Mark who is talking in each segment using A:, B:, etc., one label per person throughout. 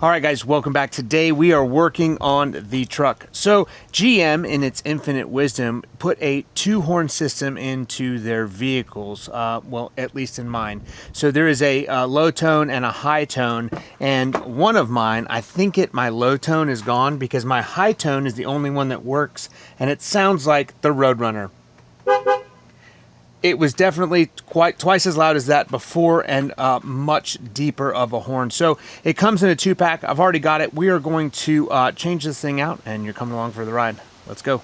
A: All right, guys, welcome back. Today we are working on the truck. So GM, in its infinite wisdom, put a two-horn system into their vehicles. Well, at least in mine. So there is a low tone and a high tone. And one of mine, I think my low tone is gone because my high tone is the only one that works. And it sounds like the Roadrunner. It was definitely twice as loud as that before, and much deeper of a horn. So it comes in a 2-pack. I've already got it. We are going to change this thing out, and you're coming along for the ride. Let's go.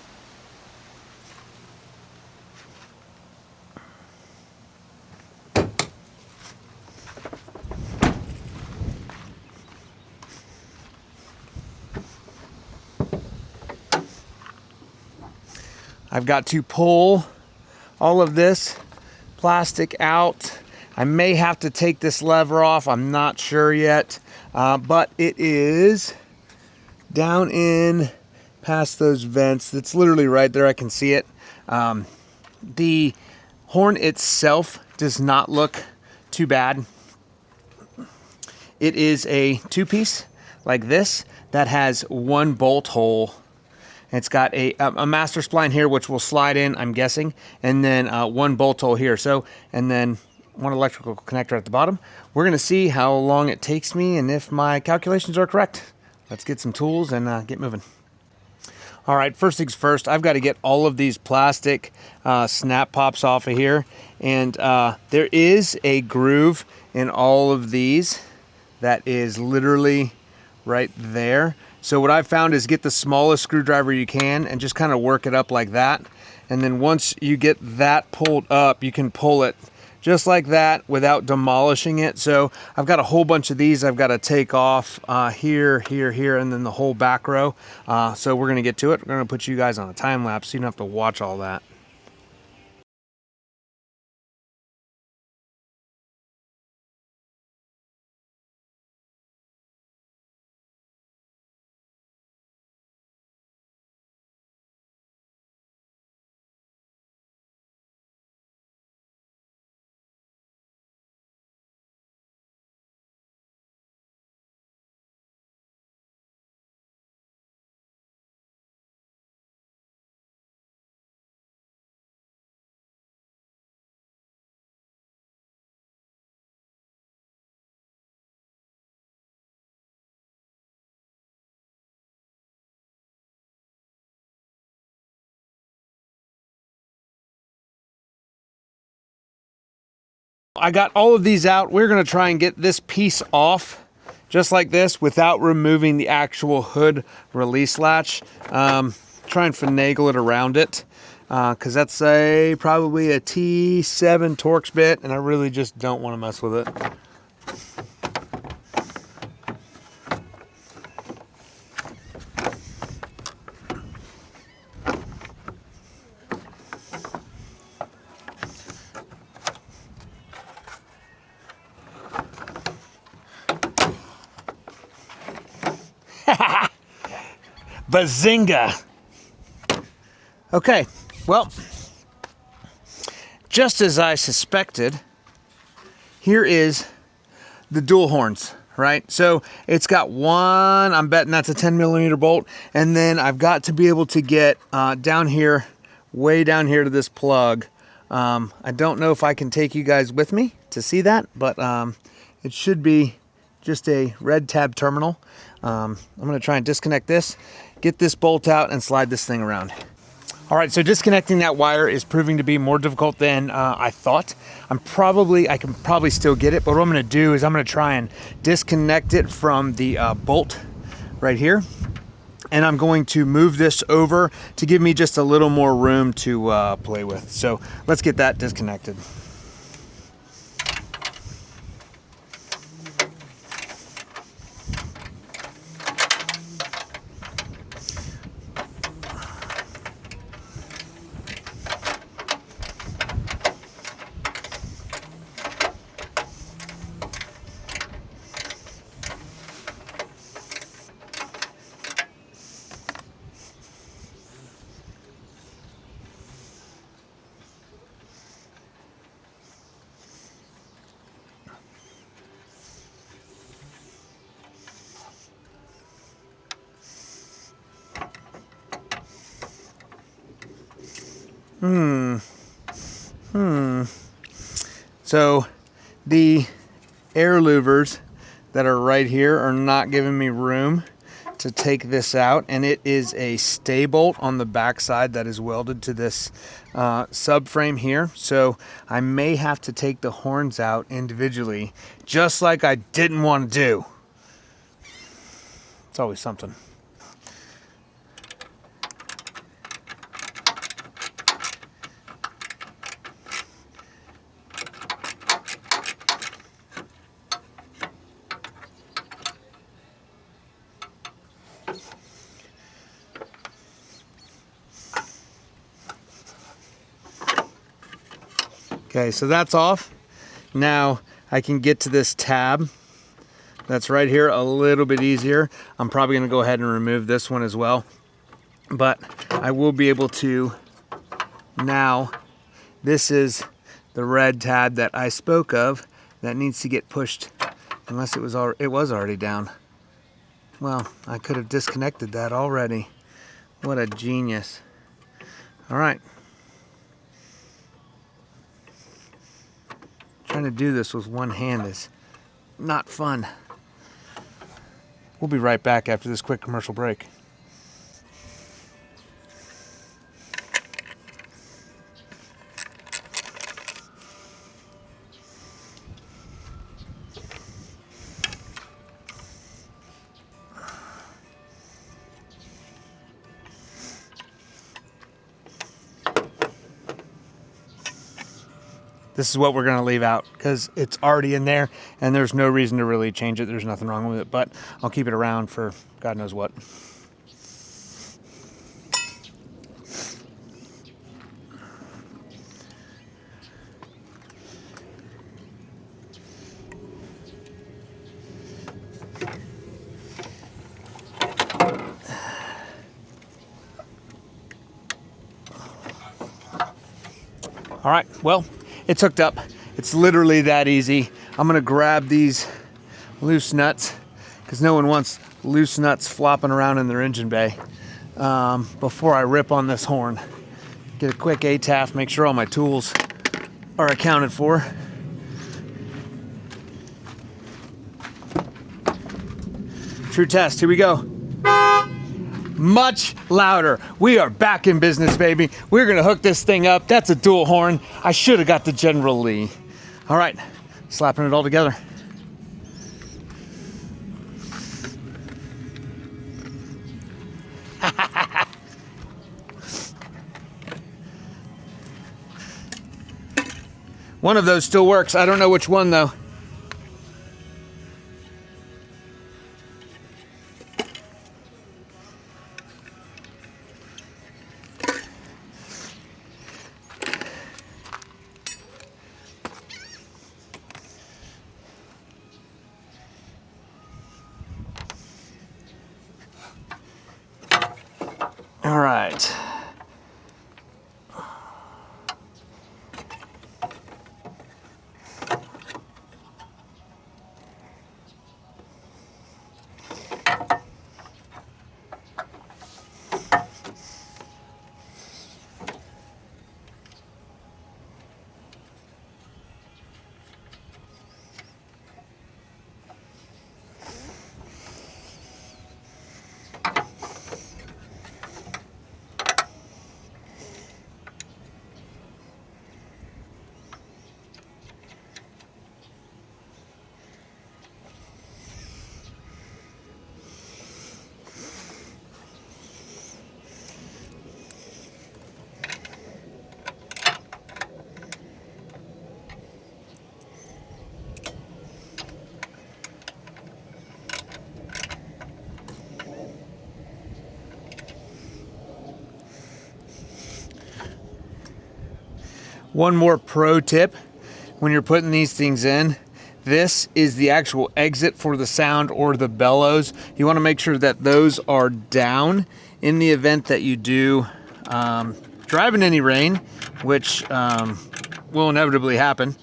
A: I've got to pull all of this plastic out. I may have to take this lever off. I'm not sure yet, but it is down in past those vents. It's literally right there. I can see it. The horn itself does not look too bad. It is a two-piece like this that has one bolt hole. It's got a master spline here, which will slide in, I'm guessing, and then one bolt hole here. So, and then one electrical connector at the bottom. We're going to see how long it takes me and if my calculations are correct. Let's get some tools and get moving. All right, first things first, I've got to get all of these plastic snap pops off of here. And there is a groove in all of these that is literally right there. So what I've found is get the smallest screwdriver you can and just kind of work it up like that. And then once you get that pulled up, you can pull it just like that without demolishing it. So I've got a whole bunch of these I've got to take off here, and then the whole back row. So we're going to get to it. We're going to put you guys on a time lapse so you don't have to watch all that. I got all of these out. We're going to try and get this piece off just like this without removing the actual hood release latch. Try and finagle it around it because that's probably a T7 Torx bit, and I really just don't want to mess with it. Bazinga! Okay, well, just as I suspected, here is the dual horns, right? So it's got one, I'm betting that's a 10mm bolt, and then I've got to be able to get down here, way down here to this plug. I don't know if I can take you guys with me to see that, but it should be just a red tab terminal. I'm going to try and disconnect this, get this bolt out, and slide this thing around. All right, so disconnecting that wire is proving to be more difficult than I thought. I can probably still get it, but what I'm going to do is I'm going to try and disconnect it from the bolt right here, and I'm going to move this over to give me just a little more room to play with. So let's get that disconnected. So the air louvers that are right here are not giving me room to take this out, and it is a stay bolt on the back side that is welded to this subframe here. So I may have to take the horns out individually, just like I didn't want to do. It's always something. Okay, so that's off. Now I can get to this tab that's right here a little bit easier. I'm probably gonna go ahead and remove this one as well, but I will be able to now. This is the red tab that I spoke of that needs to get pushed, unless it was already down. Well, I could have disconnected that already. What a genius. All right. Trying to do this with one hand is not fun. We'll be right back after this quick commercial break. This is what we're going to leave out because it's already in there and there's no reason to really change it. There's nothing wrong with it, but I'll keep it around for God knows what. All right, well, it's hooked up. It's literally that easy. I'm gonna grab these loose nuts because no one wants loose nuts flopping around in their engine bay before I rip on this horn. Get a quick ATAF, make sure all my tools are accounted for. True test, here we go. Much louder. We are back in business, baby. We're gonna hook this thing up. That's a dual horn. I should have got the General Lee. All right, slapping it all together. One of those still works. I don't know which one though. All right. One more pro tip when you're putting these things in, this is the actual exit for the sound or the bellows. You want to make sure that those are down in the event that you do drive in any rain, which will inevitably happen.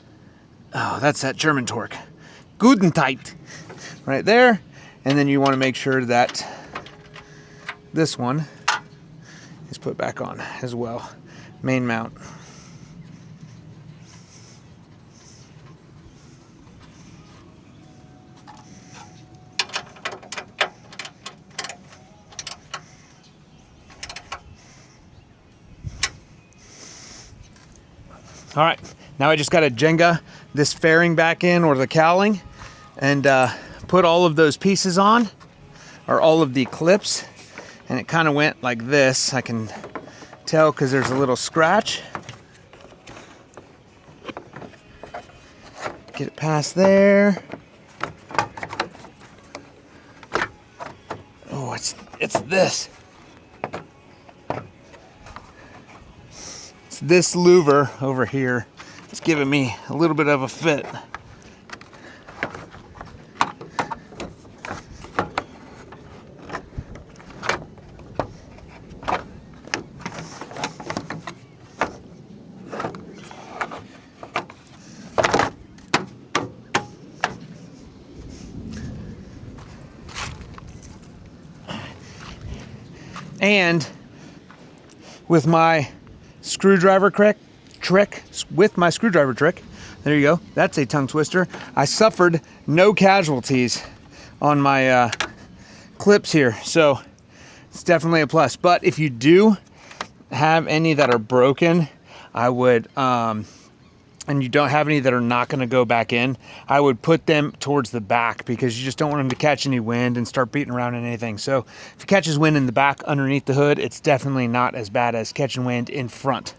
A: Oh, that's that German torque. Good and tight right there. And then you want to make sure that this one is put back on as well. main mount. All right, now I just got to Jenga this fairing back in, or the cowling, and put all of those pieces on, or all of the clips, and it kind of went like this. I can tell because there's a little scratch. Get it past there. Oh, it's this. It's this louver over here. It's giving me a little bit of a fit. And with my screwdriver trick, there you go, that's a tongue twister. I suffered no casualties on my clips here, so it's definitely a plus. But if you do have any that are broken, I would and you don't have any that are not going to go back in, I would put them towards the back, because you just don't want them to catch any wind and start beating around in anything. So if it catches wind in the back underneath the hood, it's definitely not as bad as catching wind in front.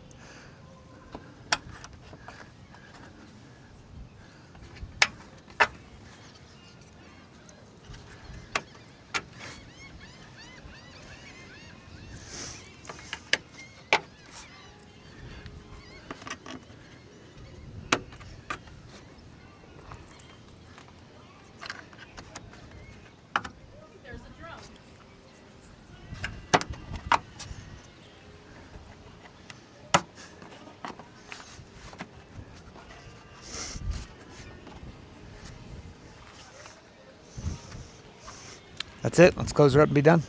A: That's it. Let's close her up and be done.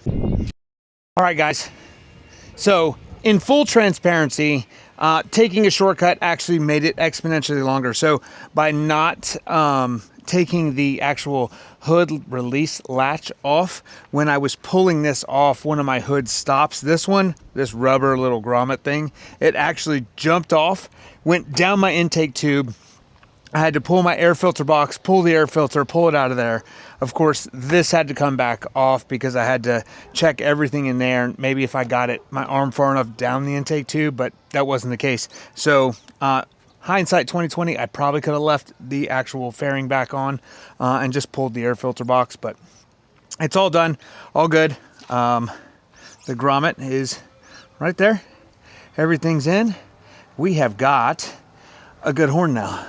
A: All right, guys. So in full transparency, taking a shortcut actually made it exponentially longer. So by not taking the actual hood release latch off, when I was pulling this off, one of my hood stops, this rubber little grommet thing, it actually jumped off, went down my intake tube. I had to pull my air filter box, pull the air filter, pull it out of there. Of course, this had to come back off because I had to check everything in there. Maybe if I got my arm far enough down the intake tube, but that wasn't the case. So hindsight 2020, I probably could have left the actual fairing back on and just pulled the air filter box, but it's all done, all good. The grommet is right there. Everything's in. We have got a good horn now.